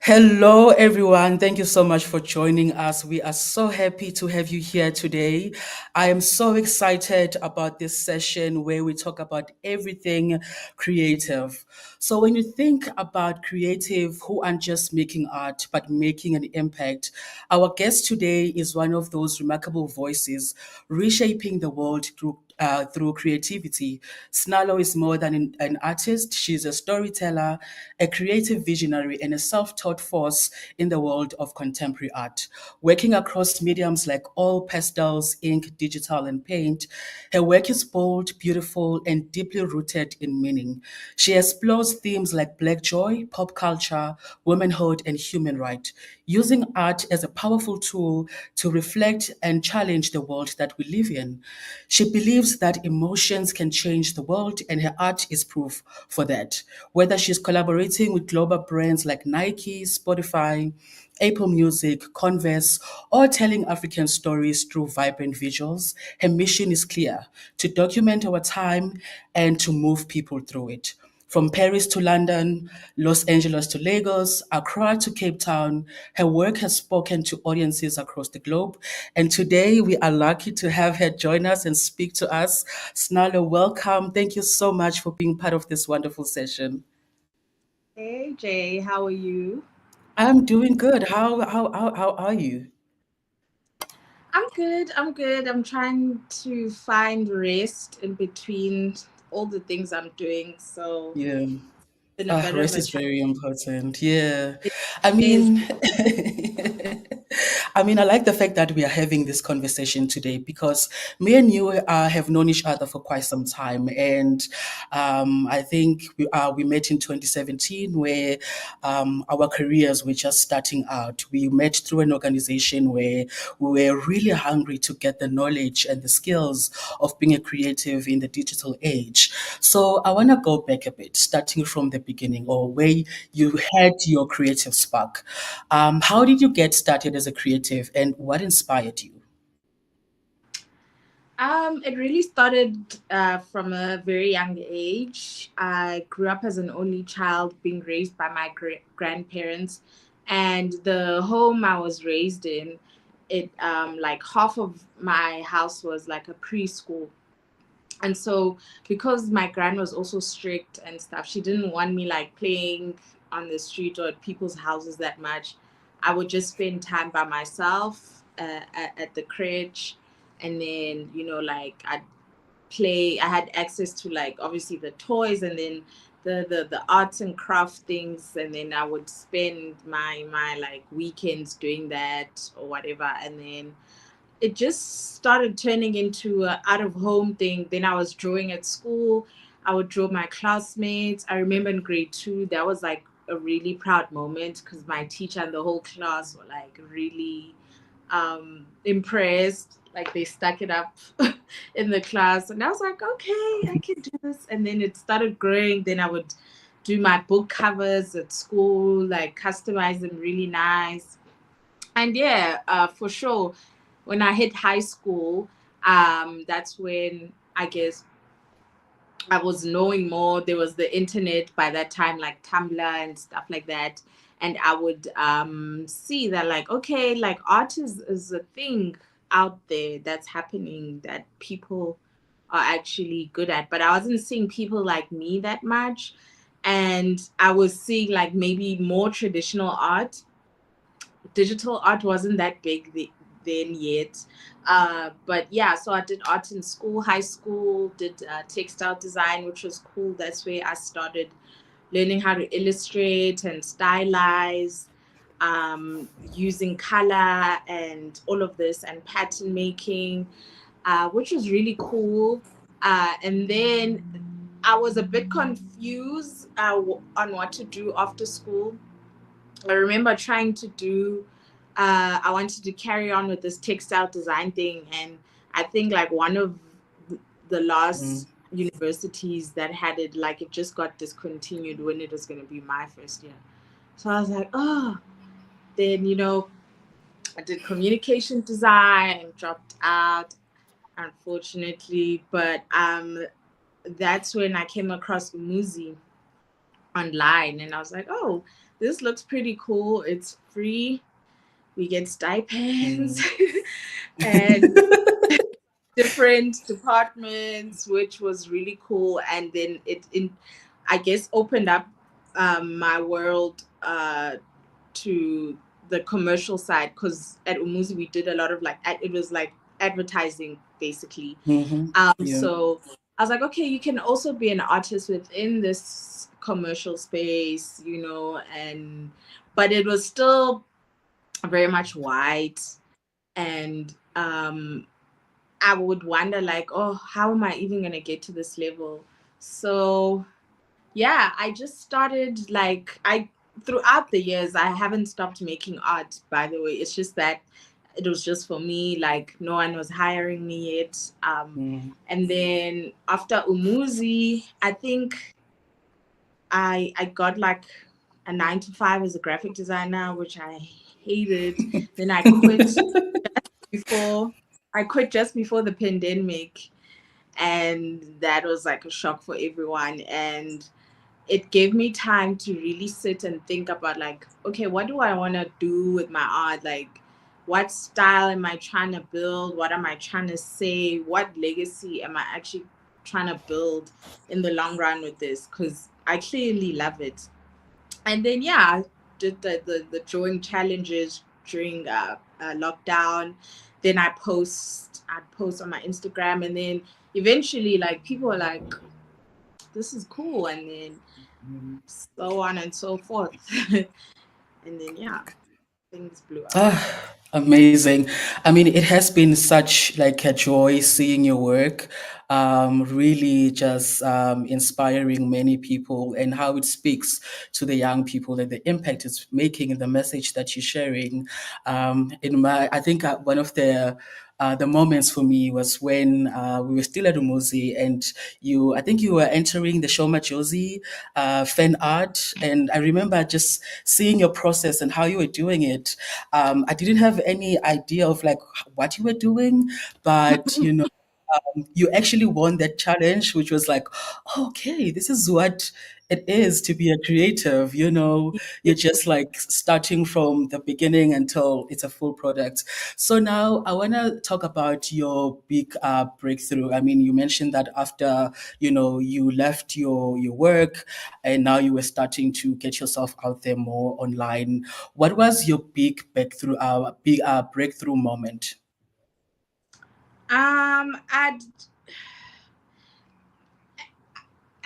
Hello, everyone. Thank you so much for joining us. We are so happy to have you here today. I am so excited about this session where we talk about everything creative. So, when you think about creative who aren't just making art, but making an impact, our guest today is one of those remarkable voices reshaping the world through creativity. Sinalo is more than an artist. She's a storyteller, a creative visionary, and a self-taught force in the world of contemporary art. Working across mediums like oil, pastels, ink, digital, and paint, her work is bold, beautiful, and deeply rooted in meaning. She explores themes like Black joy, pop culture, womanhood, and human rights, using art as a powerful tool to reflect and challenge the world that we live in. She believes that emotions can change the world, and her art is proof for that. Whether she's collaborating with global brands like Nike, Spotify, Apple Music, Converse, or telling African stories through vibrant visuals, her mission is clear: to document our time and to move people through it. From Paris to London, Los Angeles to Lagos, Accra to Cape Town, her work has spoken to audiences across the globe. And today we are lucky to have her join us and speak to us. Sinalo, welcome. Thank you so much for being part of this wonderful session. Hey Jay, how are you? I'm doing good. How are you? I'm good. I'm good. I'm trying to find rest in between all the things I'm doing. So Yeah. it's been a bit of Rest a is challenge. very important. Yeah. It I is. mean, I like the fact that we are having this conversation today because me and you have known each other for quite some time, and I think we met in 2017, where our careers were just starting out. We met through an organization where we were really hungry to get the knowledge and the skills of being a creative in the digital age. So I want to go back a bit, starting from the beginning, or where you had your creative spark. How did you get started as a creative, and what inspired you? It really started from a very young age. I grew up as an only child, being raised by my grandparents, and the home I was raised in, it like half of my house was like a preschool. And so because my gran was also strict and stuff, she didn't want me like playing on the street or at people's houses that much. I would just spend time by myself at the crèche, and then like I'd play. I had access to like obviously the toys, and then the arts and craft things, and then I would spend my like weekends doing that or whatever. And then it just started turning into a out of home thing. Then I was drawing at school. I would draw my classmates. I remember in grade 2, that was like a really proud moment because my teacher and the whole class were like really impressed. Like they stuck it up in the class, and I was like, okay, I can do this. And then it started growing. Then I would do my book covers at school, like customize them really nice. And yeah, for sure, when I hit high school, that's when I guess I was knowing more. There was the internet by that time, like Tumblr and stuff like that. And I would see that, like, okay, like art is a thing out there that's happening that people are actually good at. But I wasn't seeing people like me that much. And I was seeing like maybe more traditional art. Digital art wasn't that big then yet. But yeah, so I did art in school, high school, did textile design, which was cool. That's where I started learning how to illustrate and stylize, using color and all of this, and pattern making, which was really cool. And then I was a bit confused on what to do after school. I remember trying to do, I wanted to carry on with this textile design thing. And I think like one of the Mm. last universities that had it, like it just got discontinued when it was going to be my first year. So I was like, oh, then, I did communication design, dropped out, unfortunately. But that's when I came across Umuzi online, and I was like, oh, this looks pretty cool. It's free. We get stipends Mm. and different departments, which was really cool. And then I guess, opened up my world to the commercial side, because at Umuzi we did a lot of like it was like advertising basically. Mm-hmm. Yeah. So I was like, okay, you can also be an artist within this commercial space, and but it was still very much white. And I would wonder like, oh, how am I even gonna get to this level? So yeah, I just started like I throughout the years I haven't stopped making art, by the way. It's just that it was just for me, like no one was hiring me yet. Mm. And then after Umuzi, I think I got like a 9 to 5 as a graphic designer, which I hated. Then before I quit just before the pandemic, and that was like a shock for everyone. And it gave me time to really sit and think about like, okay, what do I want to do with my art? Like, what style am I trying to build? What am I trying to say? What legacy am I actually trying to build in the long run with this? Because I clearly love it. And then yeah, I did the drawing challenges during lockdown. Then I'd post on my Instagram, and then eventually like people were like, this is cool. And then Mm. so on and so forth. And then yeah, things blew up. Ah, amazing. I mean, it has been such like a joy seeing your work, really just inspiring many people, and how it speaks to the young people and the impact it's making and the message that you're sharing. I think one of the moments for me was when we were still at Umuzi, and I think you were entering the Shoma Josie fan art. And I remember just seeing your process and how you were doing it. I didn't have any idea of like what you were doing, but you actually won that challenge, which was like, okay, this is what it is to be a creative. You're just like starting from the beginning until it's a full product. So now I want to talk about your big breakthrough. I mean, you mentioned that after you left your work, and now you were starting to get yourself out there more online. What was your big breakthrough moment? I'd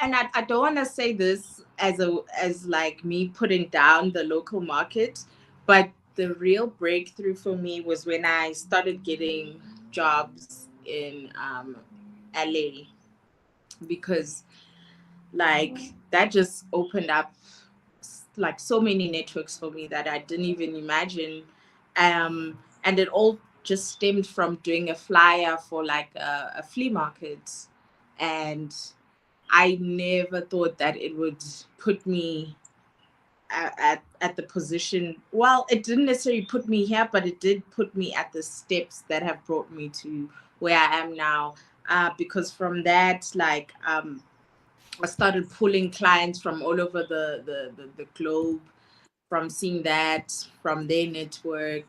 and I don't want to say this as like me putting down the local market, but the real breakthrough for me was when I started getting jobs in LA, because like that just opened up like so many networks for me that I didn't even imagine. And it all just stemmed from doing a flyer for like a flea market. And I never thought that it would put me at the position. Well, it didn't necessarily put me here, but it did put me at the steps that have brought me to where I am now. Because from that, like, I started pulling clients from all over the globe, from seeing that, from their network.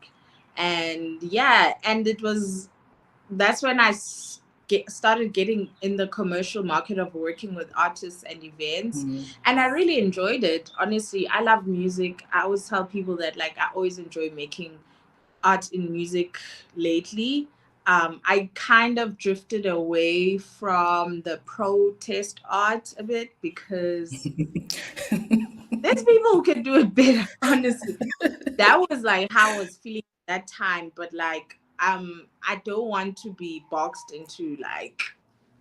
And yeah, and that's when started getting in the commercial market of working with artists and events. Mm. And I really enjoyed it. Honestly, I love music. I always tell people that like I always enjoy making art in music lately. I kind of drifted away from the protest art a bit because there's people who can do it better, honestly. That was like how I was feeling at that time, but like I don't want to be boxed into like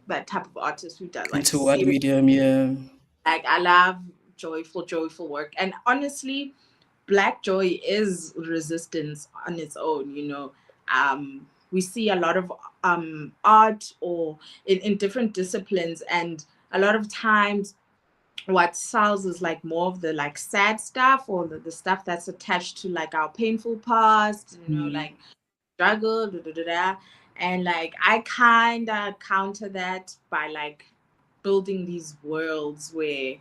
that type of artist who does like Into what serious. medium? Yeah. Like I love joyful work, and honestly, Black joy is resistance on its own. We see a lot of art or in different disciplines, and a lot of times what sells is like more of the like sad stuff or the stuff that's attached to like our painful past, like struggle, da, da, da, da. And like I kind of counter that by like building these worlds where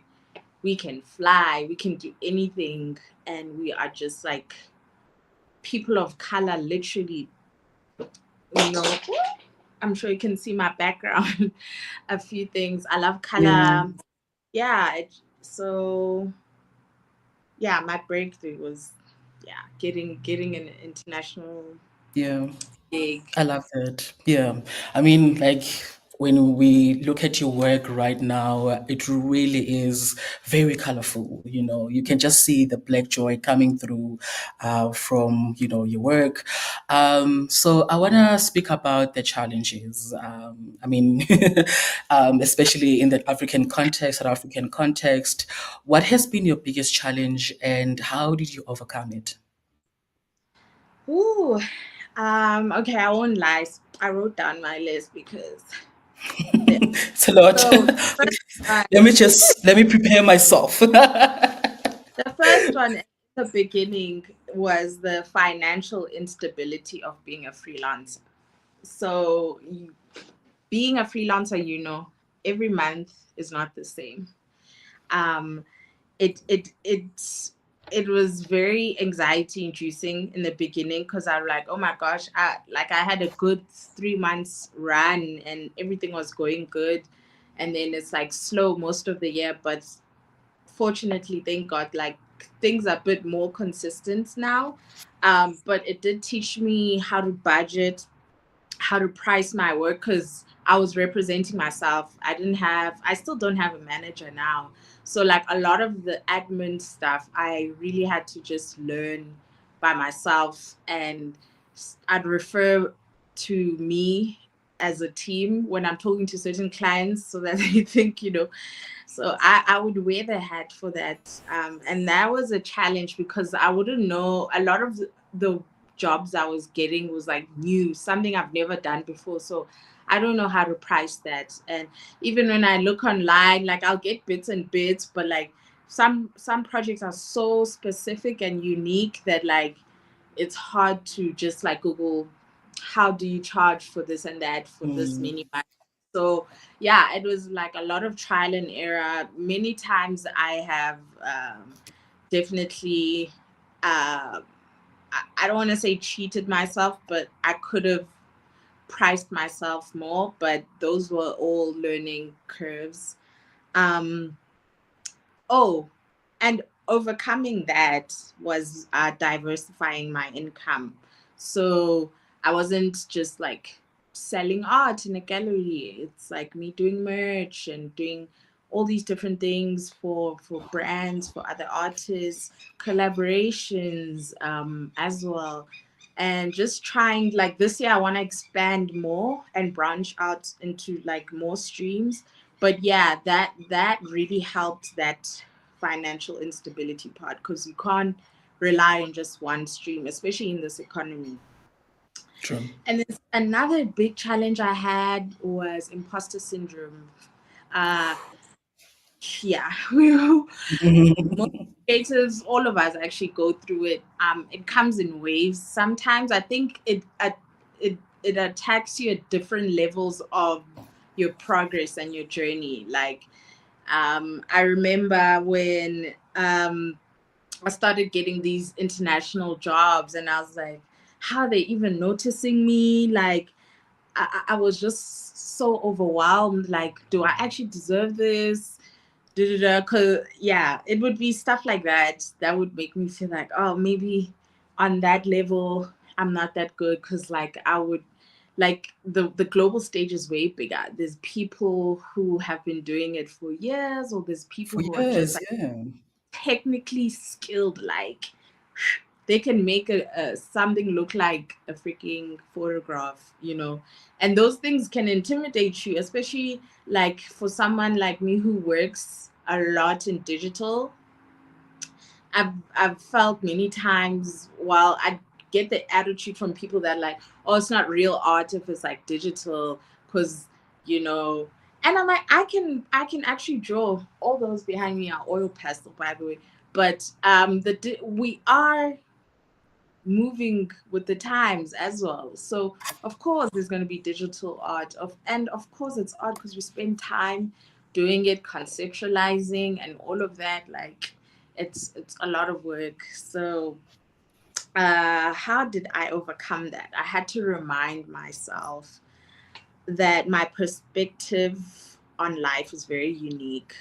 we can fly, we can do anything, and we are just like people of color, literally, you know. I'm sure you can see my background, a few things. I love Yeah. color. Yeah, so yeah, my breakthrough was getting an international Yeah. gig. I love that. Yeah. I mean, like when we look at your work right now, it really is very colorful. You can just see the black joy coming through from, your work. So I want to speak about the challenges. I mean, especially in the African context, South African context, what has been your biggest challenge and how did you overcome it? Ooh, okay, I won't lie. I wrote down my list because the It's a lot. so first one, Let me prepare myself. the first one in the beginning was the financial instability of being a freelancer. So being a freelancer, every month is not the same. Um, it was very anxiety inducing in the beginning because I was like, oh my gosh, I had a good 3 months run and everything was going good, and then it's like slow most of the year, but fortunately, thank God, like things are a bit more consistent now. But it did teach me how to budget, how to price my work, because I was representing myself. I still don't have a manager now. So like a lot of the admin stuff, I really had to just learn by myself, and I'd refer to me as a team when I'm talking to certain clients so that they think, so I would wear the hat for that. And that was a challenge because I wouldn't know a lot of the jobs I was getting was like new, something I've never done before. So I don't know how to price that. And even when I look online, like I'll get bits and bits, but like some projects are so specific and unique that like it's hard to just like Google how do you charge for this and that for this Mm, many months. So yeah, it was like a lot of trial and error. Many times I have definitely uh, I don't want to say cheated myself, but I could have priced myself more, but those were all learning curves. Um, oh, and overcoming that was diversifying my income. So I wasn't just like selling art in a gallery. It's like me doing merch and doing all these different things for brands, for other artists, collaborations as well. And just trying like this year, I want to expand more and branch out into like more streams. But yeah, that really helped that financial instability part because you can't rely on just one stream, especially in this economy. true. And then another big challenge I had was imposter syndrome. Uh, yeah, most creatives, all of us actually go through it. It comes in waves. Sometimes I think it attacks you at different levels of your progress and your journey. Like I remember when I started getting these international jobs, and I was like, how are they even noticing me? Like, I was just so overwhelmed. Like, do I actually deserve this? Cause yeah, it would be stuff like that that would make me feel like, oh, maybe on that level, I'm not that good because like I would like the global stage is way bigger. There's people who have been doing it for years, or there's people For who are just years, like yeah. technically skilled, like they can make a something look like a freaking photograph, you know. And those things can intimidate you, especially like for someone like me who works a lot in digital. I've felt many times, while I get the attitude from people that like, oh, it's not real art if it's like digital, because you know. And I'm like, I can actually draw. All those behind me are oil pastel, by the way. But we are moving with the times as well. So of course there's going to be digital art, and of course it's art because we spend time doing it, conceptualizing and all of that. Like it's a lot of work. So how did I overcome that? I had to remind myself that my perspective on life is very unique.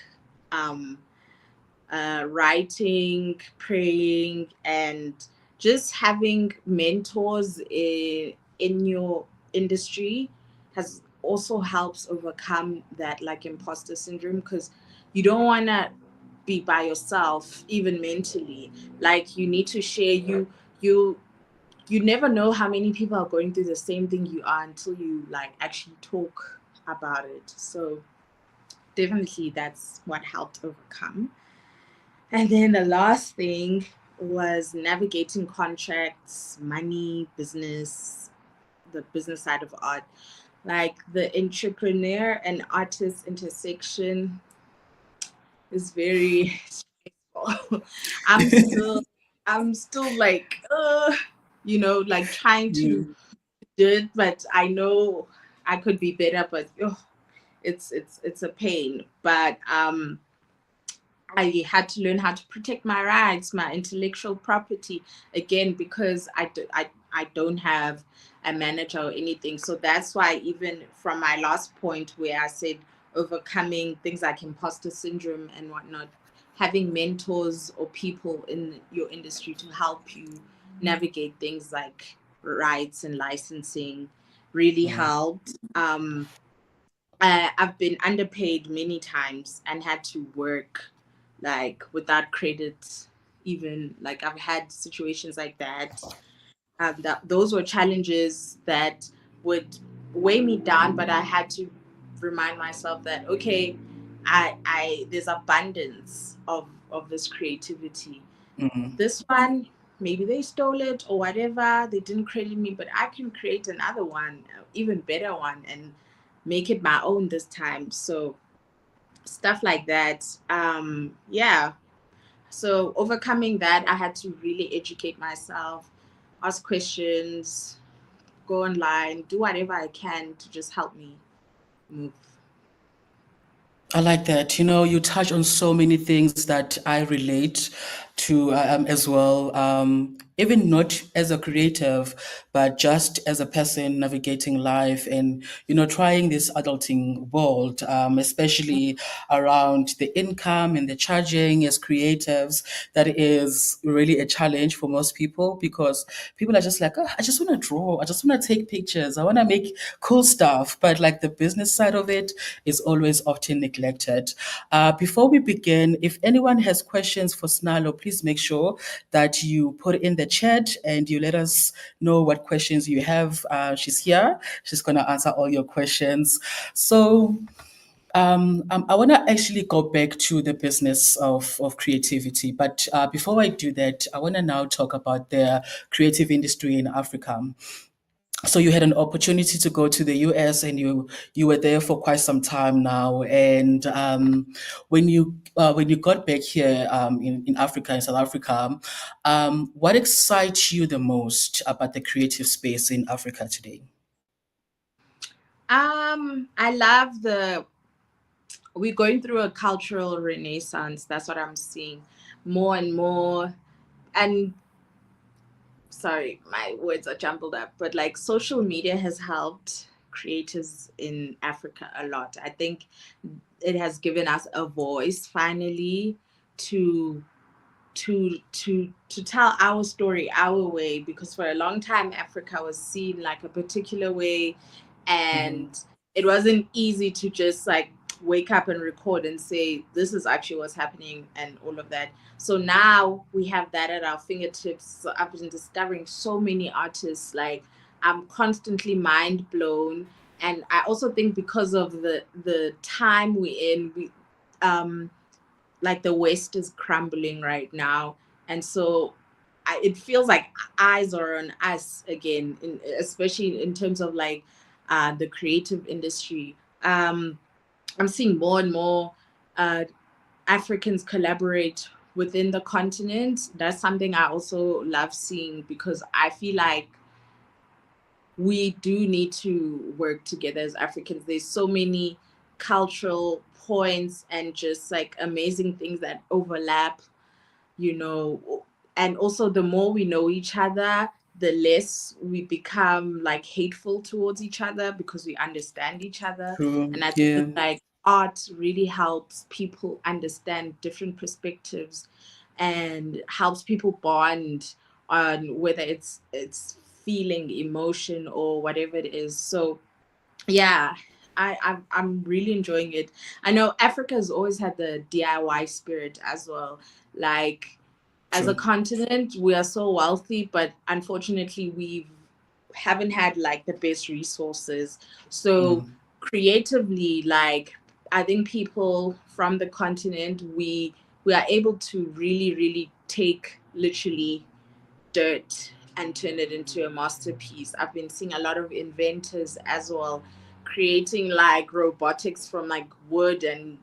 Um, Writing, praying, and just having mentors in your industry has also helps overcome that like imposter syndrome, because you don't want to be by yourself even mentally. Like you need to share. You you never know how many people are going through the same thing you are until you like actually talk about it. So definitely that's what helped overcome. And then the last thing was navigating contracts, money, business, the business side of art. Like the entrepreneur and artist intersection is very stressful. I'm still I'm still like like trying Yeah. to do it, but I know I could be better, but it's a pain. But I had to learn how to protect my rights, my intellectual property, again, because I don't have a manager or anything. So that's why, even from my last point where I said overcoming things like imposter syndrome and whatnot, having mentors or people in your industry to help you navigate things like rights and licensing really Yeah. helped. I've been underpaid many times and had to work like without credit. Even like I've had situations like that. That those were challenges that would weigh me down, but I had to remind myself that okay, I there's abundance of this creativity. Mm. This one, maybe they stole it or whatever, they didn't credit me, but I can create another one, even better one, and make it my own this time. So stuff like that. Yeah. So overcoming that, I had to really educate myself, ask questions, go online, do whatever I can to just help me move. I like that. You know, you touch on so many things that I relate to as well. Even not as a creative, but just as a person navigating life and, you know, trying this adulting world, especially around the income and the charging as creatives. That is really a challenge for most people because people are just like, oh, I just want to draw. I just want to take pictures. I want to make cool stuff. But like the business side of it is always often neglected. Before we begin, if anyone has questions for Snalo, please make sure that you put it in the chat and you let us know what questions you have. She's here. She's going to answer all your questions. So I want to actually go back to the business of creativity. But before I do that, I want to now talk about the creative industry in Africa. So you had an opportunity to go to the US and you were there for quite some time now. And when you got back here in Africa, in South Africa, what excites you the most about the creative space in Africa today? I love the we're going through a cultural renaissance. That's what I'm seeing more and more. And sorry, my words are jumbled up, but like social media has helped creators in Africa a lot. I think it has given us a voice finally to to tell our story our way, because for a long time Africa was seen like a particular way, Mm-hmm. and it wasn't easy to just like wake up and record and say this is actually what's happening and all of that. So now we have that at our fingertips. So I've been discovering so many artists, like I'm constantly mind blown. And I also think because of the time we're in, we like the West is crumbling right now, and so it feels like eyes are on us again, especially in terms of like the creative industry. I'm seeing more and more uh, Africans collaborate within the continent. That's something I also love seeing, because I feel like we do need to work together as Africans. There's so many cultural points and just like amazing things that overlap, you know. And also, the more we know each other, the less we become like hateful towards each other, because we understand each other. True. And I Yeah. think like art really helps people understand different perspectives and helps people bond on whether it's feeling emotion or whatever it is. So yeah, I'm really enjoying it. I know Africa has always had the DIY spirit as well. Like, as a True. continent, we are so wealthy, but unfortunately, we haven't had like the best resources. So Mm. creatively, like I think people from the continent, we are able to really take literally dirt and turn it into a masterpiece. I've been seeing a lot of inventors as well, creating like robotics from like wood and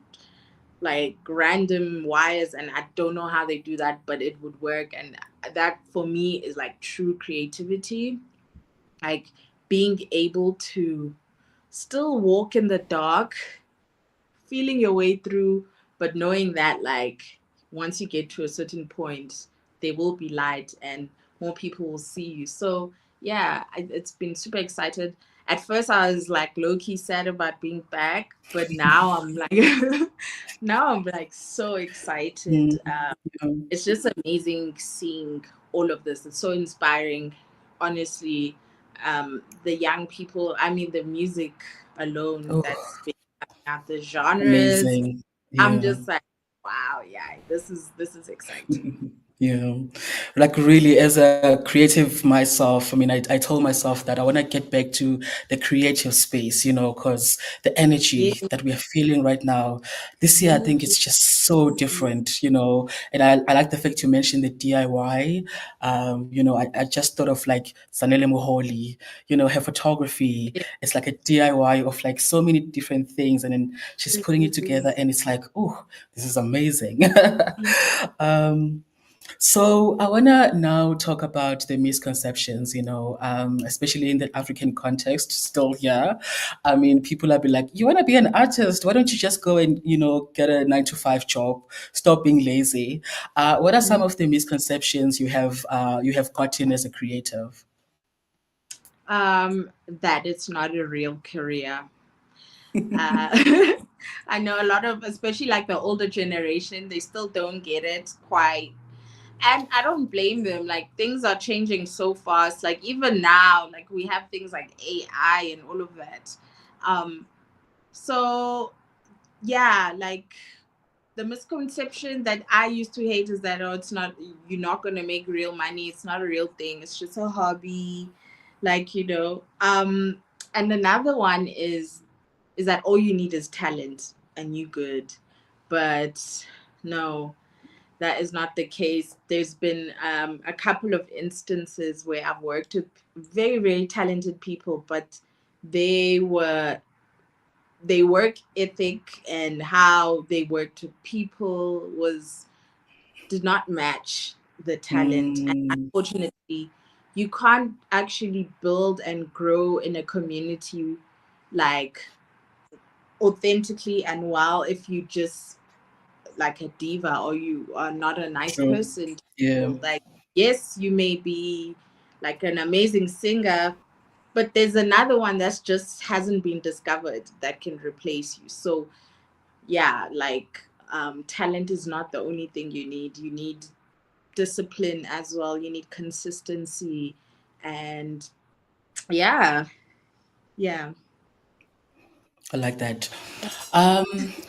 like random wires, and I don't know how they do that, but it would work. And that for me is like true creativity, like being able to still walk in the dark, feeling your way through, but knowing that like once you get to a certain point, there will be light and more people will see you. So yeah, it's been super excited. At first, I was like low key sad about being back, but now I'm like, now I'm like so excited. Mm. Yeah. It's just amazing seeing all of this. It's so inspiring, honestly. The young people, I mean, the music alone Oh, that's been coming out, the genres. amazing. I'm Yeah. just like, wow, yeah, this is exciting. Yeah, like really, as a creative myself, I mean, I told myself that I want to get back to the creative space, because the Yeah, energy that we are feeling right now, this year, I think yeah, it's just so different. And I like the fact you mentioned the DIY. I just thought of like Sanele Moholi, her photography. It's like a DIY of like so many different things, and then she's putting it together, and it's like, oh, this is amazing. um, so I want to now talk about the misconceptions, especially in the African context still here. I mean, people are be like, you want to be an artist? Why don't you just go and, get a 9 to 5 job? Stop being lazy. What are some of the misconceptions you have gotten as a creative? that it's not a real career. Uh, I know a lot of, especially like the older generation, they still don't get it quite. And I don't blame them. Like things are changing so fast. Like even now, like we have things like AI and all of that. Um, so yeah, like the misconception that I used to hate is that, oh, it's not, you're not gonna make real money. It's not a real thing. It's just a hobby, like And another one is that all you need is talent and you good, but no, that is not the case. There's been a couple of instances where I've worked with very talented people, but they were their work ethic and how they worked with people was did not match the talent. And Mm, unfortunately, you can't actually build and grow in a community like authentically and well if you just like a diva or you are not a nice true. person to Yeah. people. Like, yes, you may be like an amazing singer, but there's another one that's just hasn't been discovered that can replace you. So yeah, like talent is not the only thing you need. You need discipline as well. You need consistency, and yeah, yeah. I like that.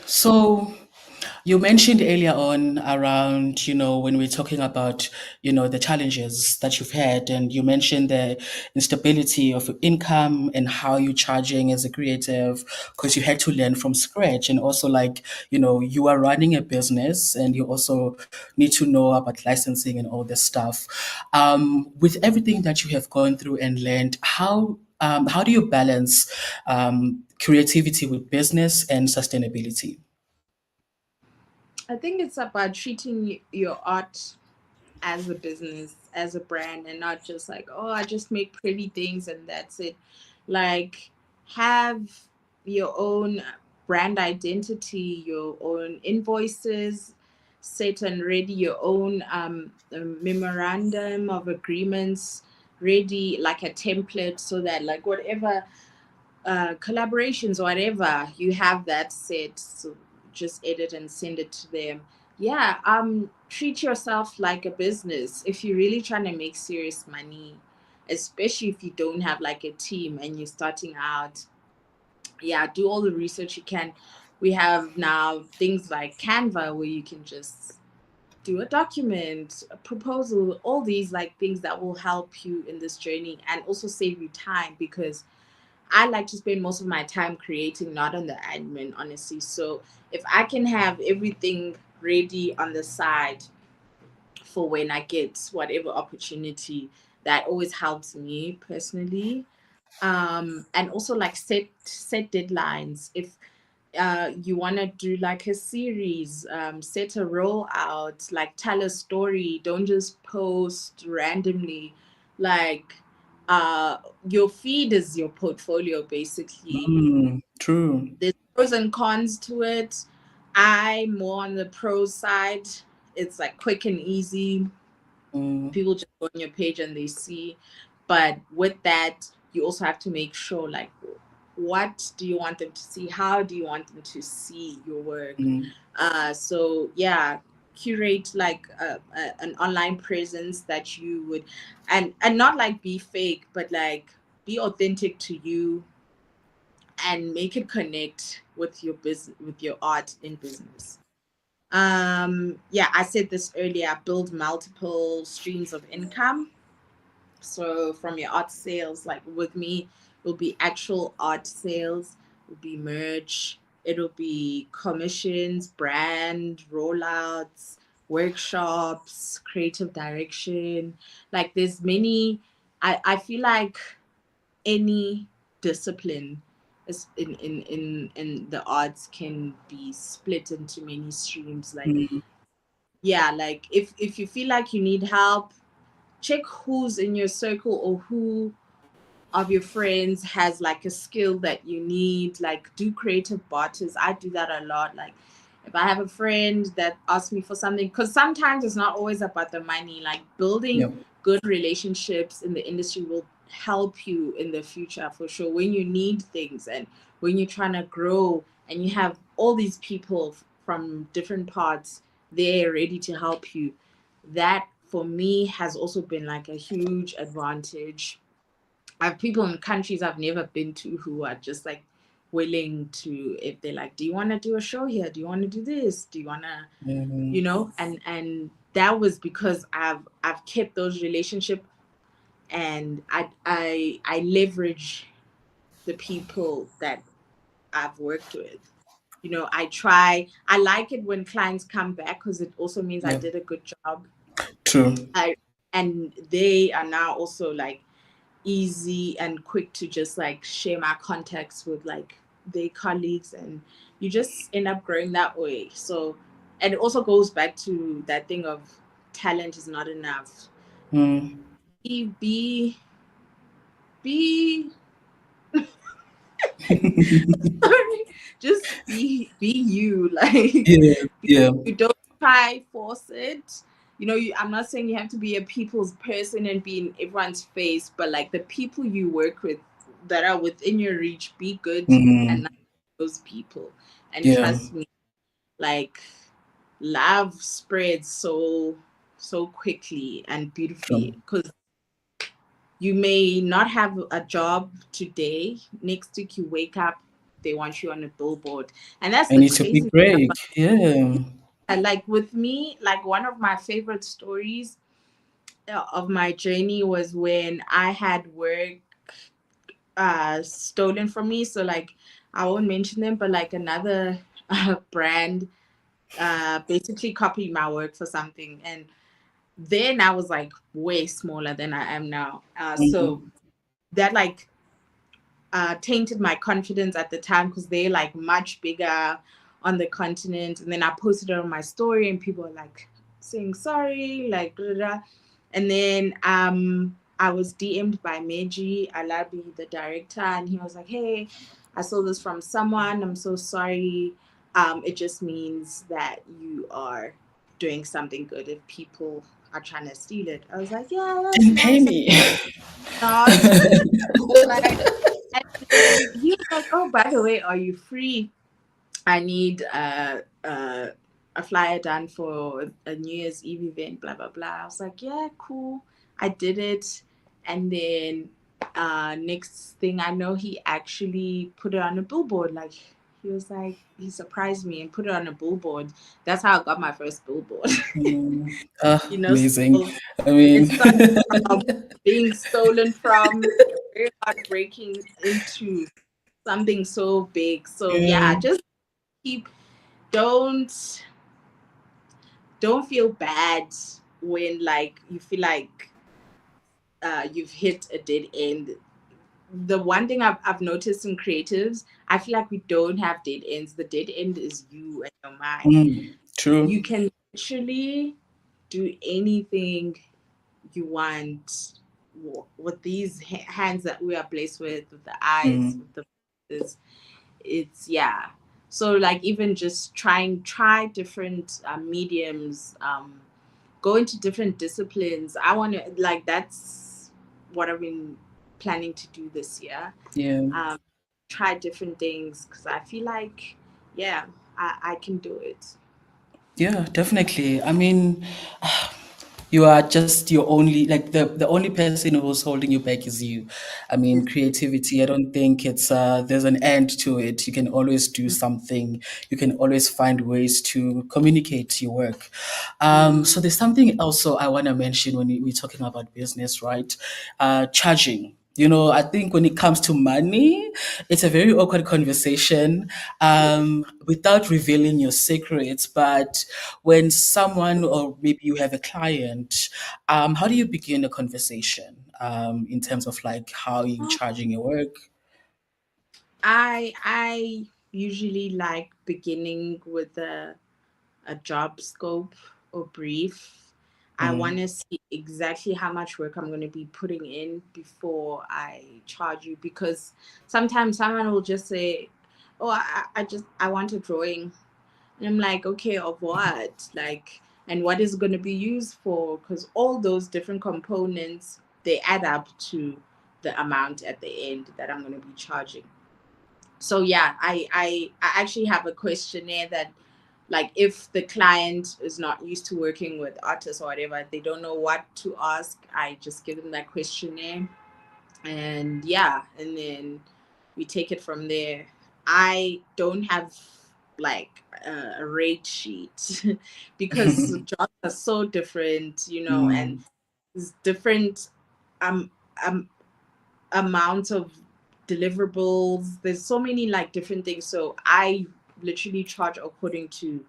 So you mentioned earlier on around, when we're talking about, the challenges that you've had, and you mentioned the instability of income and how you're charging as a creative because you had to learn from scratch. And also, like, you are running a business and you also need to know about licensing and all this stuff. With everything that you have gone through and learned, how do you balance creativity with business and sustainability? I think it's about treating your art as a business, as a brand, and not just like, oh, I just make pretty things and that's it. Like, have your own brand identity, your own invoices set and ready, your own memorandum of agreements ready, like a template, so that like whatever collaborations or whatever, you have that set. So just edit and send it to them. Yeah, treat yourself like a business. If you're really trying to make serious money, especially if you don't have like a team and you're starting out, yeah, do all the research you can. We have now things like Canva where you can just do a document, a proposal, all these like things that will help you in this journey and also save you time, because I like to spend most of my time creating, not on the admin, honestly. So if I can have everything ready on the side for when I get whatever opportunity, that always helps me personally. And also like set deadlines. If you want to do like a series, set a rollout, like tell a story. Don't just post randomly. Like your feed is your portfolio, basically. True. There's pros and cons to it. I'm more on the pros side. It's like quick and easy. Mm, People just go on your page and they see. But with that, you also have to make sure, like, what do you want them to see? How do you want them to see your work? mm, So yeah, curate like an online presence that you would, and not like be fake, but like be authentic to you and make it connect with your business, with your art in business. Yeah, I said this earlier, build multiple streams of income. So from your art sales, like with me, it'll be actual art sales, it'll be merch, it'll be commissions, brand rollouts, workshops, creative direction. Like there's many. I feel like any discipline is in the arts can be split into many streams. Like mm, yeah, like if you feel like you need help, check who's in your circle or who of your friends has like a skill that you need. Like do creative barters. I do that a lot. Like if I have a friend that asks me for something, because sometimes it's not always about the money. Like yeah. building good relationships in the industry will help you in the future for sure, when you need things and when you're trying to grow and you have all these people from different parts there ready to help you. That for me has also been like a huge advantage. I have people in countries I've never been to who are just like willing to, if they're like, do you want to do a show here? Do you want to do this? Do you want to, Mm, and that was because I've kept those relationships, and I leverage the people that I've worked with. I like it when clients come back because it also means I yeah. did a good job. True. I and they are now also like easy and quick to just like share my contacts with like their colleagues, and you just end up growing that way. So, and it also goes back to that thing of talent is not enough. Mm. Be sorry, just be you. Like Yeah. Yeah. you don't try force it. I'm not saying you have to be a people's person and be in everyone's face, but like the people you work with that are within your reach, be good and Mm, nice to those people. And yeah. trust me, like love spreads so so quickly and beautifully, True. because you may not have a job today. Next week you wake up, they want you on a billboard. And that's I the need to be crazy thing break. about Yeah. like with me, like one of my favorite stories of my journey was when I had work stolen from me. So like I won't mention them, but like another brand basically copied my work for something. And then I was like way smaller than I am now. So Mm, that like tainted my confidence at the time, because they're like much bigger on the continent. And then I posted it on my story and people were like saying sorry, like blah, blah, blah. And then I was DM'd by Meji Alabi, the director, and he was like, hey, I saw this from someone, I'm so sorry. It just means that you are doing something good if people are trying to steal it. I was like, yeah, that's didn't pay nice. me. Not like, and then he was like, oh, by the way, are you free? I need a flyer done for a New Year's Eve event, blah blah blah. I was like, yeah, cool. I did it, and then next thing I know, he actually put it on a billboard. Like he was like, he surprised me and put it on a billboard. That's how I got my first billboard. Mm, amazing. So I mean, it started from being stolen from, very heartbreaking, into something so big. So yeah. yeah, just keep don't don't feel bad when like you feel like you've hit a dead end. The one thing I've noticed in creatives, I feel like we don't have dead ends. The dead end is you and your mind. You True. can literally do anything you want with these hands that we are blessed with the eyes, Mm, with the voices. It's yeah. So like even just try different mediums, go into different disciplines. I want to like that's what I've been planning to do this year. yeah. Um, try different things because I feel like yeah, I can do it. Yeah, definitely. I mean, you are just your only like the only person who's holding you back is you. I mean, creativity, I don't think it's there's an end to it. You can always do something. You can always find ways to communicate your work. Mm. So there's something also I want to mention when we're talking about business, right? Charging. You know, I think when it comes to money, it's a very awkward conversation without revealing your secrets. But when someone or maybe you have a client, how do you begin a conversation in terms of like how you charging your work? I usually like beginning with a job scope or brief. I want Mm, to see exactly how much work I'm going to be putting in before I charge you, because sometimes someone will just say, "Oh, I want a drawing," and I'm like, "Okay, of what? Like, and what is going to be used for?" Because all those different components, they add up to the amount at the end that I'm going to be charging. So yeah, I actually have a questionnaire that, like, if the client is not used to working with artists or whatever, they don't know what to ask, I just give them that questionnaire, and yeah, and then we take it from there. I don't have like a rate sheet because jobs are so different, and mm, there's different um um amount of deliverables. There's so many like different things. So I literally charge according to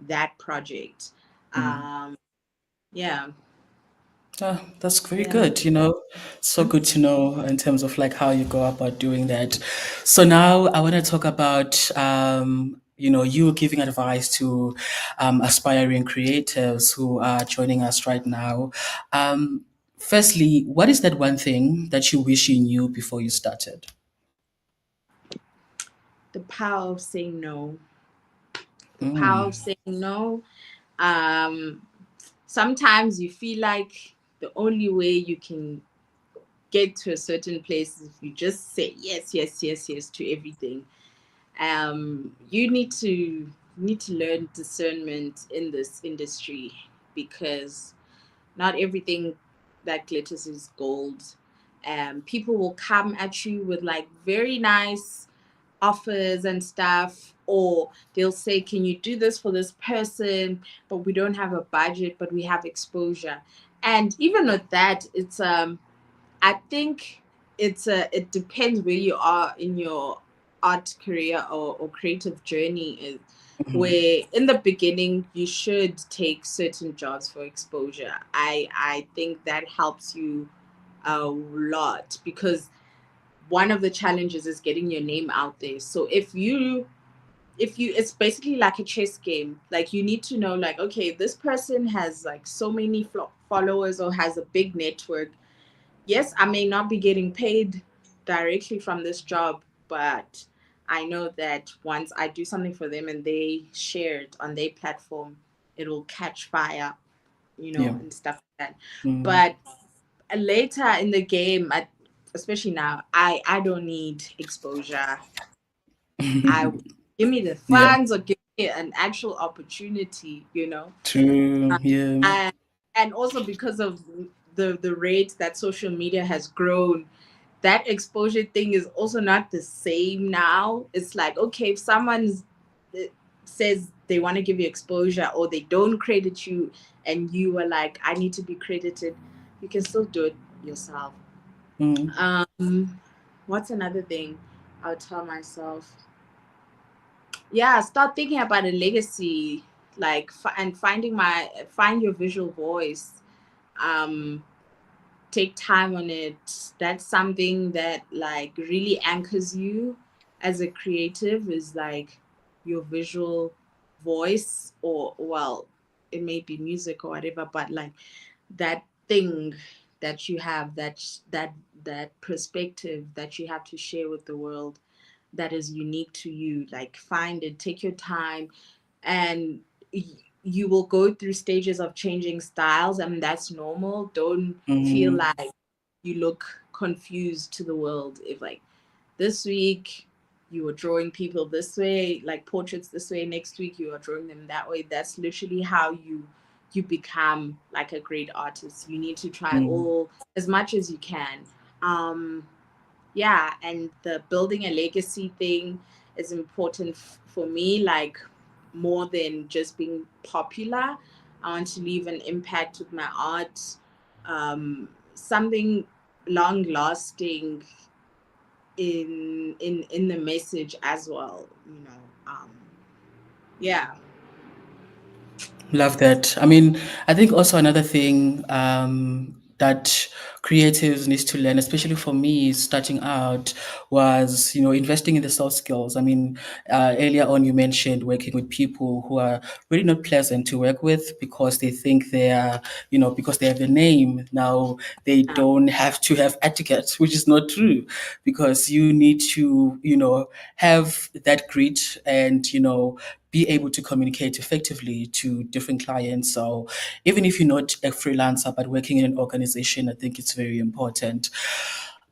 that project. mm. Um, yeah, That's very yeah. good, you know. So good to know in terms of like how you go about doing that. So now I want to talk about you giving advice to aspiring creatives who are joining us right now. Um, Firstly, what is that one thing that you wish you knew before you started? The power of saying no. The power of Mm, saying no. Um, Sometimes you feel like the only way you can get to a certain place is if you just say yes, yes, yes, yes to everything. You need to learn discernment in this industry, because Not everything that glitters is gold. People will come at you with like very nice offers and stuff, or they'll say, can you do this for this person, but we don't have a budget, but we have exposure. And even with that, it's I think it depends where you are in your art career or creative journey is, Mhm. where in the beginning you should take certain jobs for exposure. I think that helps you a lot, because one of the challenges is getting your name out there. So if you it's basically like a chess game. Like, you need to know, like, okay, this person has like so many followers or has a big network. Yes, I may not be getting paid directly from this job, but I know that once I do something for them and they share it on their platform, it will catch fire, Yeah. and stuff like that. Mm. But later in the game, especially now, I don't need exposure. I Give me the Yeah. funds or give me an actual opportunity. True. Uh, Yeah. and and also because of the rate that social media has grown, that exposure thing is also not the same now. It's like, okay, if someone says they want to give you exposure, or they don't credit you, and you are like, I need to be credited, you can still do it yourself. Mm. What's another thing I'll tell myself? Yeah, start thinking about a legacy, like, and find your visual voice. um Take time on it. That's something that like really anchors you as a creative, is like your visual voice, or, well, it may be music or whatever, but like that thing that you have, that perspective that you have to share with the world, that is unique to you. Like, find it, take your time, and you will go through stages of changing styles, and that's normal. Don't feel Mm. like you look confused to the world if, like, this week you were drawing people this way, like portraits this way, next week you are drawing them that way. That's literally how you become like a great artist. You need to try Mm. all as much as you can. um yeah, and the building a legacy thing is important for me, like, more than just being popular. I want to leave an impact with my art, something long lasting in the message as well. Yeah. Love that. I mean, I think also another thing that creatives needs to learn, especially for me starting out, was investing in the soft skills. I mean, earlier on you mentioned working with people who are really not pleasant to work with because they think they are, because they have a name now, they uh, don't have to have etiquette, which is not true, because you need to, have that grit and be able to communicate effectively to different clients. So even if you're not a freelancer but working in an organization, I think it's very important.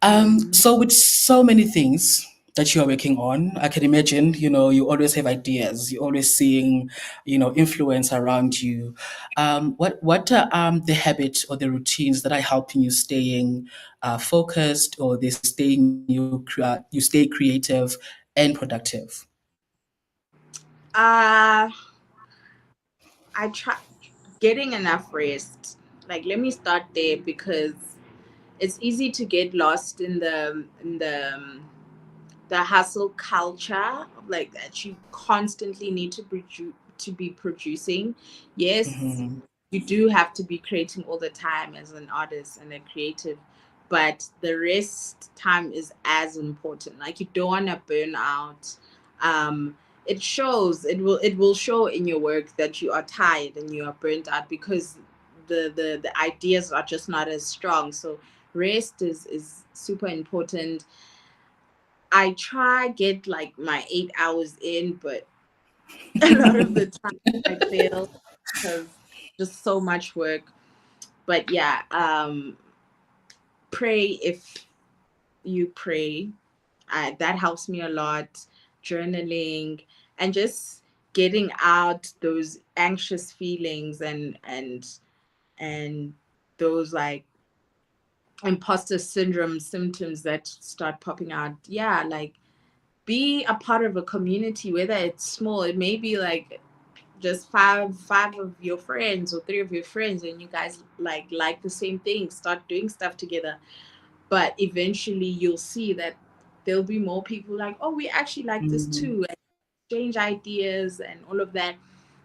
mm, So with so many things that you are working on, I can imagine, you always have ideas. You're always seeing, influence around you. What are the habits or the routines that are helping you staying focused, or they staying you stay creative and productive? uh I try getting enough rest. Like, let me start there, because it's easy to get lost in the hustle culture of, like, that you constantly need to be producing. Yes, Mhm. you do have to be creating all the time as an artist and a creative, but the rest time is as important. Like, you don't want to burn out. It shows. It will show in your work that you are tired and you are burnt out, because the ideas are just not as strong. So rest is super important. I try get like my 8 hours in, but a lot of the time I fail because just so much work. But yeah, pray if you pray. That helps me a lot. Journaling and just getting out those anxious feelings and those like imposter syndrome symptoms that start popping out. Yeah, like be a part of a community, whether it's small, it may be like just five of your friends or three of your friends, and you guys like the same thing, start doing stuff together. But eventually you'll see that there'll be more people like, oh, we actually like this Mm, too, and exchange ideas and all of that.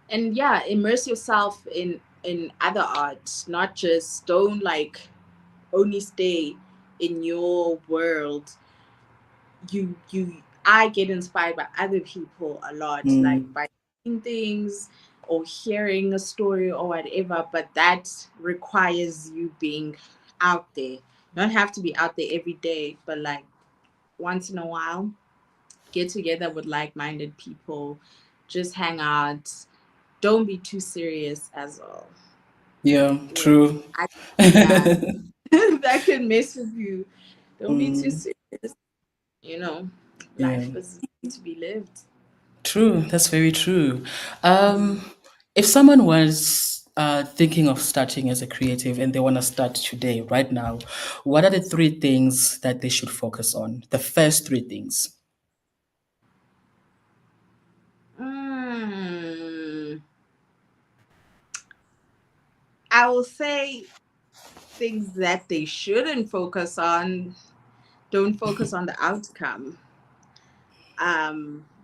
And yeah, immerse yourself in other arts, not just don't like only stay in your world. You I get inspired by other people a lot, like mm, by seeing things or hearing a story or whatever, but that requires you being out there. You don't have to be out there every day, but like once in a while, get together with like-minded people, just hang out. Don't be too serious as well. yeah, Yeah, true. I think that that can mess with you. Don't be too Mm, serious. You know, yeah, life is to be lived. true. That's very true. Mm. If someone was thinking of starting as a creative and they want to start today, right now, what are the three things that they should focus on? The first three things. Mm. I will say things that they shouldn't focus on. Don't focus on the outcome.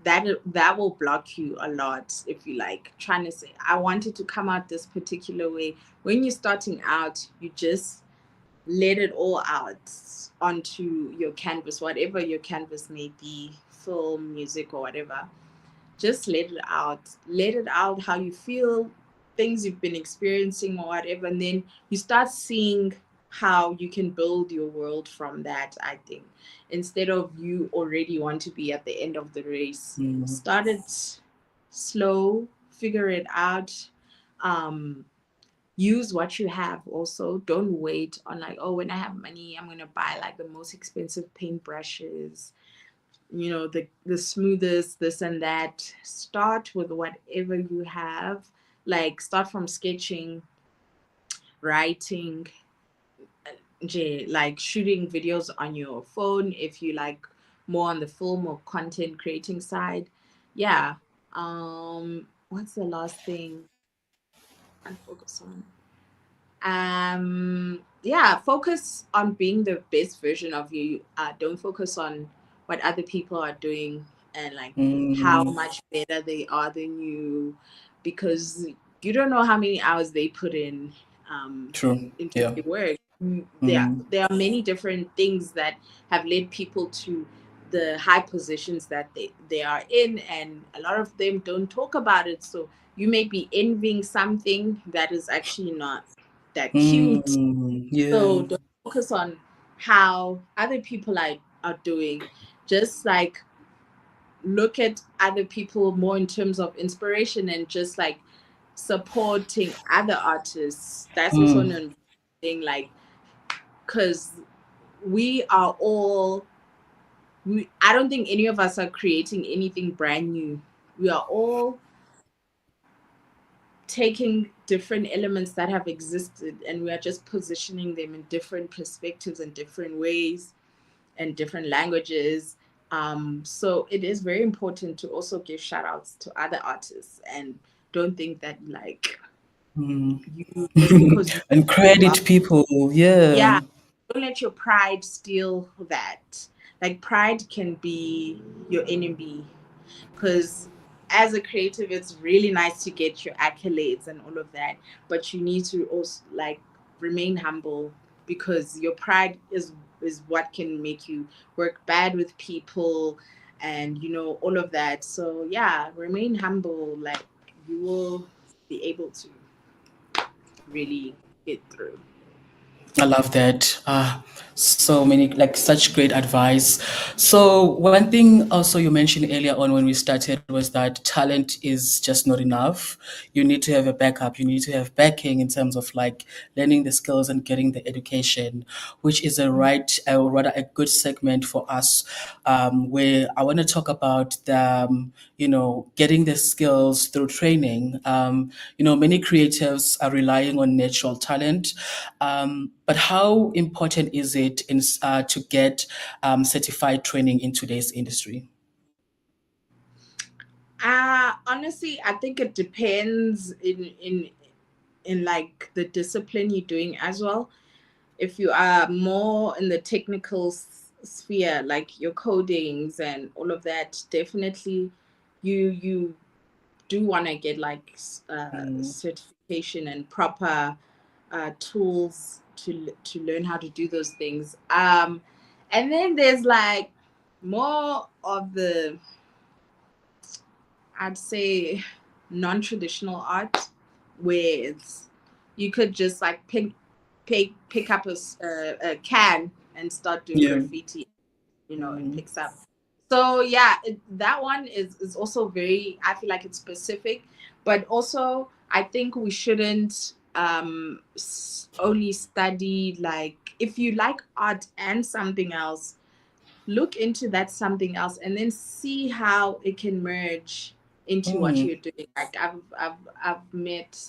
That will block you a lot if you like trying to say, I wanted to come out this particular way. When you're starting out, you just let it all out onto your canvas, whatever your canvas may be, film, music, or whatever. Just let it out. Let it out how you feel, things you've been experiencing or whatever. And then you start seeing how you can build your world from that, I think. Instead of you already want to be at the end of the race. Mm, Start it slow, figure it out. Um, use what you have also. Don't wait on like, oh, when I have money, I'm gonna buy like the most expensive paintbrushes, the smoothest, this and that. Start with whatever you have. Like start from sketching, writing, like shooting videos on your phone if you like more on the film or content creating side. Yeah. What's the last thing I focus on? Yeah, focus on being the best version of you. Don't focus on what other people are doing and like how mm, much better they are than you, because you don't know how many hours they put in true. into Yeah. their work. Mm, There are many different things that have led people to the high positions that they are in, and a lot of them don't talk about it. So you may be envying something that is actually not that cute. yeah. So don't focus on how other people are doing. Just like look at other people more in terms of inspiration and just like supporting other artists. That's also an Mm, important thing, like, because we are all, I don't think any of us are creating anything brand new. We are all taking different elements that have existed and we are just positioning them in different perspectives and different ways and different languages. So it is very important to also give shout outs to other artists, and don't think that like mm. you just because you And do well. credit people. Yeah. Yeah, don't let your pride steal that. Like pride can be your enemy, because as a creative it's really nice to get your accolades and all of that, but you need to also like remain humble, because your pride is what can make you work bad with people and all of that. So yeah, remain humble, like you will be able to really get through. I love that. So many, like, such great advice. So one thing also you mentioned earlier on when we started was that talent is just not enough. You need to have a backup. You need to have backing in terms of like learning the skills and getting the education, which is a right, or rather a good segment for us, where I want to talk about the, getting the skills through training. Many creatives are relying on natural talent, but how important is it to get certified training in today's industry? Honestly, I think it depends in like the discipline you're doing as well. If you are more in the technical sphere, like your codings and all of that, definitely you do want to get like Mm, certification and proper tools to learn how to do those things. And then there's like more of the, I'd say, non-traditional art, where it's you could just like pick up a can and start doing yeah. graffiti, it Mm, picks up. So yeah, that one is also very. I feel like it's specific, but also I think we shouldn't only study, like, if you like art and something else, look into that something else and then see how it can merge into what mm, you're doing. Like I've met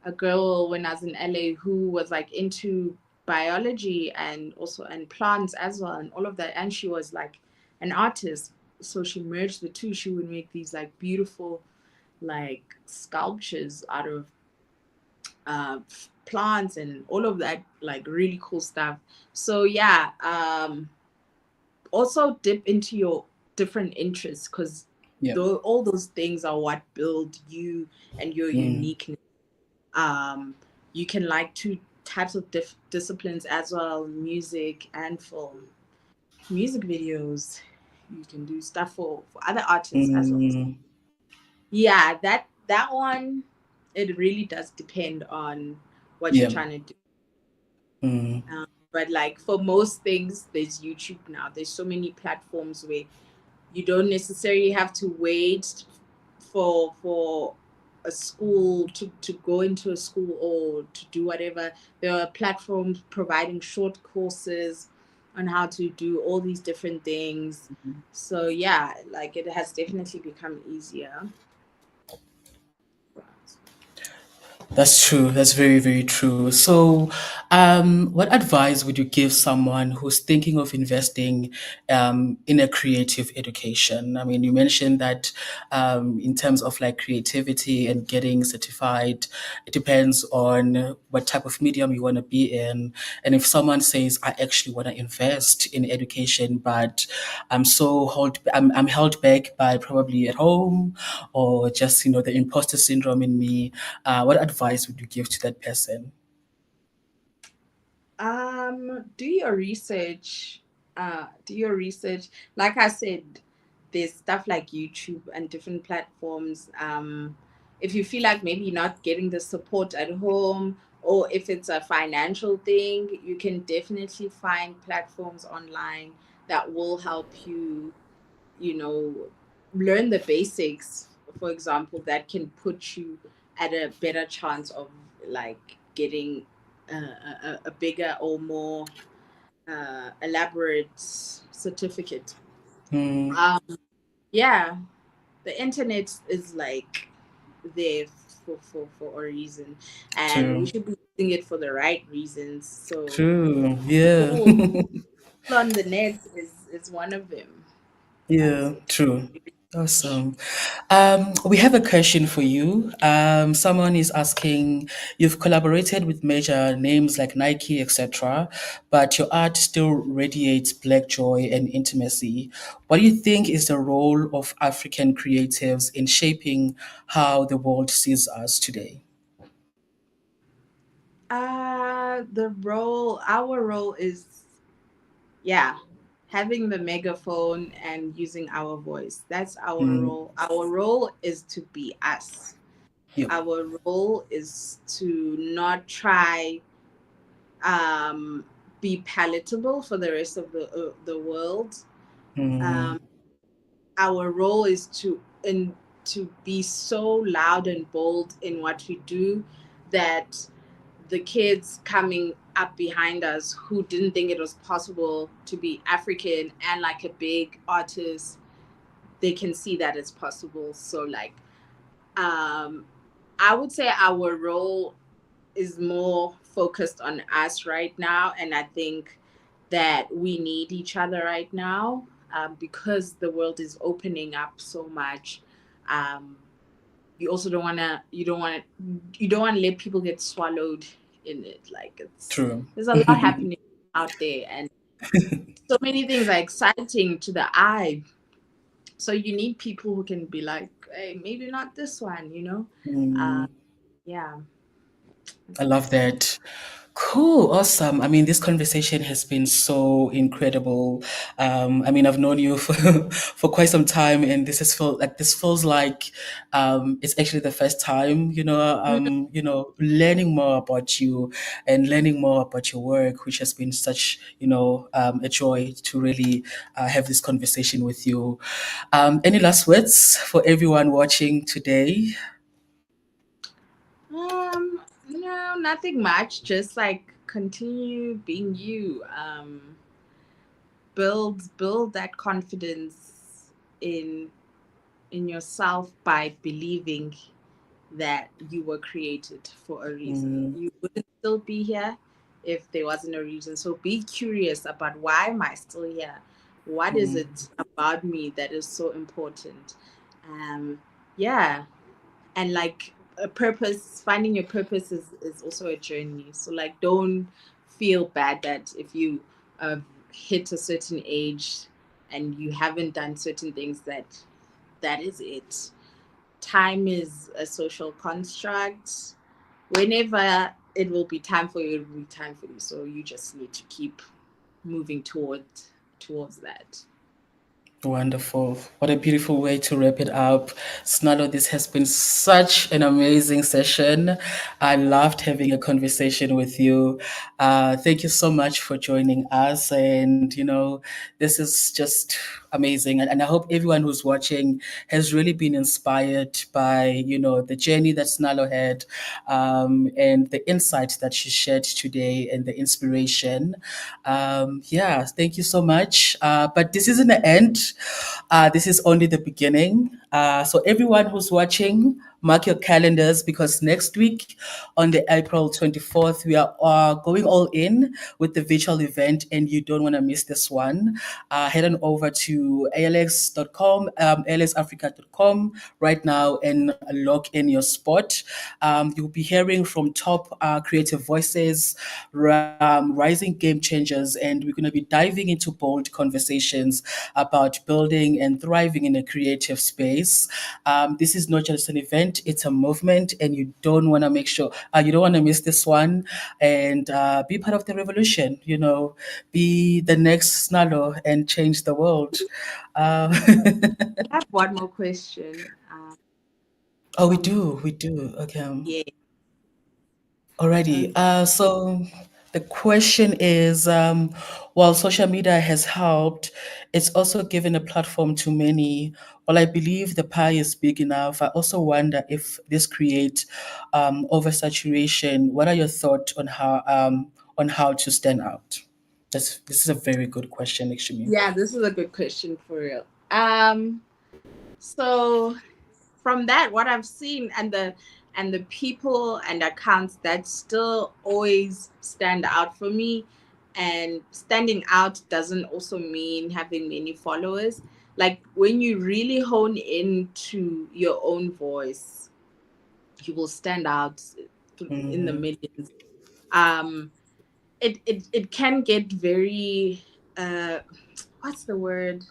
a girl when I was in LA who was like into biology and also and plants as well and all of that, and she was like an artist, so she merged the two. She would make these like beautiful like sculptures out of plants and all of that, like really cool stuff. So yeah, also dip into your different interests, because yeah. all those things are what build you and your Mm, uniqueness. um you can like two types of disciplines as well: music and film. Music videos, you can do stuff for other artists as well. mm, Yeah, that one, it really does depend on what you're yeah. trying to do. Mm, But like for most things, there's YouTube now. There's so many platforms where you don't necessarily have to wait for a school to go into a school or to do whatever. There are platforms providing short courses on how to do all these different things. So yeah, like it has definitely become easier. that's true. That's very, very true. So, what advice would you give someone who's thinking of investing in a creative education? I mean, you mentioned that in terms of like creativity and getting certified, it depends on what type of medium you want to be in. And if someone says, "I actually want to invest in education, but I'm held back by probably at home or just the imposter syndrome in me," what advice would you give to that person? Do your research. Do your research. Like I said, there's stuff like YouTube and different platforms. If you feel like maybe you're not getting the support at home, or if it's a financial thing, you can definitely find platforms online that will help you, you know, learn the basics. For example, that can put you at a better chance of like getting a bigger or more elaborate certificate. Mm, Um, yeah, the internet is like there for a reason, and we true. should be using it for the right reasons. So True. Yeah. people on the net is one of them. Yeah. So True. Awesome. We have a question for you. Someone is asking, you've collaborated with major names like Nike, etc., but your art still radiates black joy and intimacy. What do you think is the role of African creatives in shaping how the world sees us today? our role is, yeah, having the megaphone and using our voice. That's our Mm, role. Our role is to be us. yep. Our role is to not try um, be palatable for the rest of the world. Mm, Um, our role is to be so loud and bold in what we do that the kids coming up behind us who didn't think it was possible to be African and like a big artist, they can see that it's possible. So like, um, I would say our role is more focused on us right now, and I think that we need each other right now, because the world is opening up so much. Um, you also don't want to you don't want to let people get swallowed in it. Like, it's true. there's a lot happening out there, and so many things are exciting to the eye. So you need people who can be like, hey, maybe not this one, you know. uh, Mm, yeah, I I think love so. that. Cool, awesome. I mean, this conversation has been so incredible. I mean, I've known you for for quite some time, and this feels like it's actually the first time, learning more about you and learning more about your work, which has been such, a joy to really have this conversation with you. Any last words for everyone watching today? No, nothing much. Just like continue being you. Build that confidence in in yourself by believing that you were created for a reason. Mm, You wouldn't still be here if there wasn't a reason. So be curious about, why am I still here? What is mm. it about me that is so important? Yeah, and like a purpose, finding your purpose is also a journey. So like, don't feel bad that if you hit a certain age and you haven't done certain things, that is it. Time is a social construct. Whenever it will be time for you, it will be time for you. So you just need to keep moving towards that. Wonderful. What a beautiful way to wrap it up. Snallow, this has been such an amazing session. I loved having a conversation with you. Thank you so much for joining us. And, this is just amazing. And I hope everyone who's watching has really been inspired by, the journey that Snallow had, and the insights that she shared today and the inspiration. Yeah, thank you so much. But this isn't the end. This is only the beginning. So everyone who's watching, mark your calendars because next week on the April 24th, we are going all in with the virtual event and you don't want to miss this one. Head on over to alx.com, alxafrica.com right now and log in your spot. You'll be hearing from top creative voices, rising game changers, and we're going to be diving into bold conversations about building and thriving in a creative space. This is not just an event; it's a movement, and you don't want to miss this one, and be part of the revolution. Be the next Snallow and change the world. Uh, I have one more question. oh, we From do, we do. Okay. Yeah. Alrighty. Okay. So the question is, while social media has helped, it's also given a platform to many. While I believe the pie is big enough, I also wonder if this creates oversaturation. What are your thoughts on how to stand out? This is a very good question, actually. Yeah, this is a good question for real. So from that, what I've seen, and the people and accounts that still always stand out for me, and standing out doesn't also mean having many followers. Like, when you really hone into your own voice, you will stand out in the Mm, millions. Um, it can get very, uh, what's the word?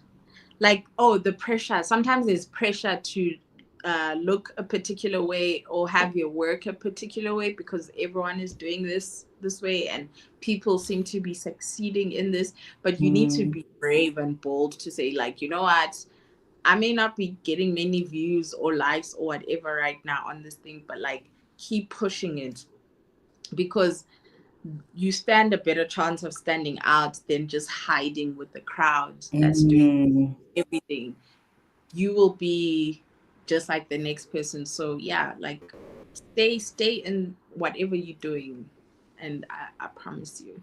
Like, oh, the pressure. Sometimes there's pressure to look a particular way or have your work a particular way because everyone is doing this way and people seem to be succeeding in this. But you need to mm, be brave and bold to say, like, you know what, I may not be getting many views or likes or whatever right now on this thing, but like, keep pushing it, because you stand a better chance of standing out than just hiding with the crowd that's doing Mm, everything. You will be just like the next person. So yeah, like stay in whatever you're doing, and I promise you,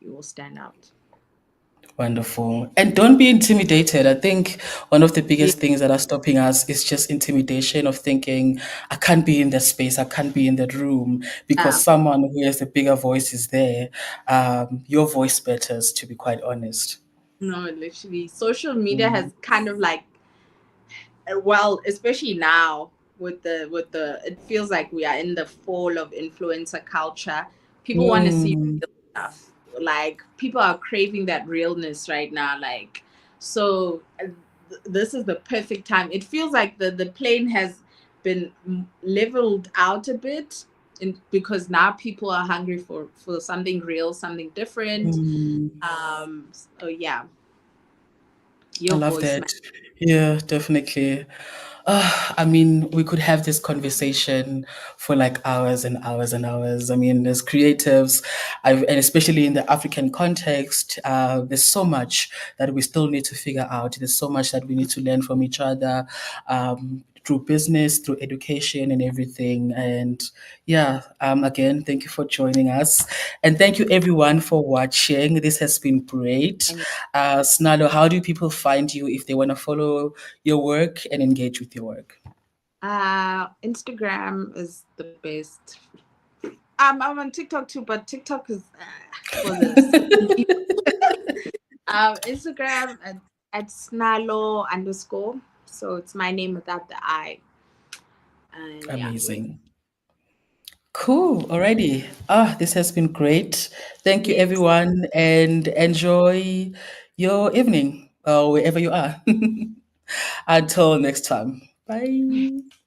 you will stand out. wonderful. And don't be intimidated. I think one of the Yeah. biggest things that are stopping us is just intimidation of thinking, I can't be in that space, I can't be in that room because someone who has a bigger voice is there. Your voice matters, to be quite honest. No, literally, social media Mm. has kind of like, well, especially now with the it feels like we are in the fall of influencer culture. People want to see Mm. real stuff. Like people are craving that realness right now. Like so, this is the perfect time. It feels like the plane has been leveled out a bit, because now people are hungry for something real, something different. Mm. So yeah, I your love voice, that. man. Yeah, definitely. I mean, we could have this conversation for like hours and hours and hours. I mean, as creatives, and especially in the African context, there's so much that we still need to figure out. There's so much that we need to learn from each other. Through business, through education, and everything. And yeah, again, thank you for joining us. And thank you everyone for watching. This has been great. And Sinalo, how do people find you if they want to follow your work and engage with your work? Instagram is the best. I'm on TikTok too, but TikTok is for the silly people. Instagram at Snalo underscore. So it's my name without the I. And yeah, Amazing. Cool. Alrighty. This has been great. Thank you, yes. everyone, and enjoy your evening wherever you are. Until next time. Bye.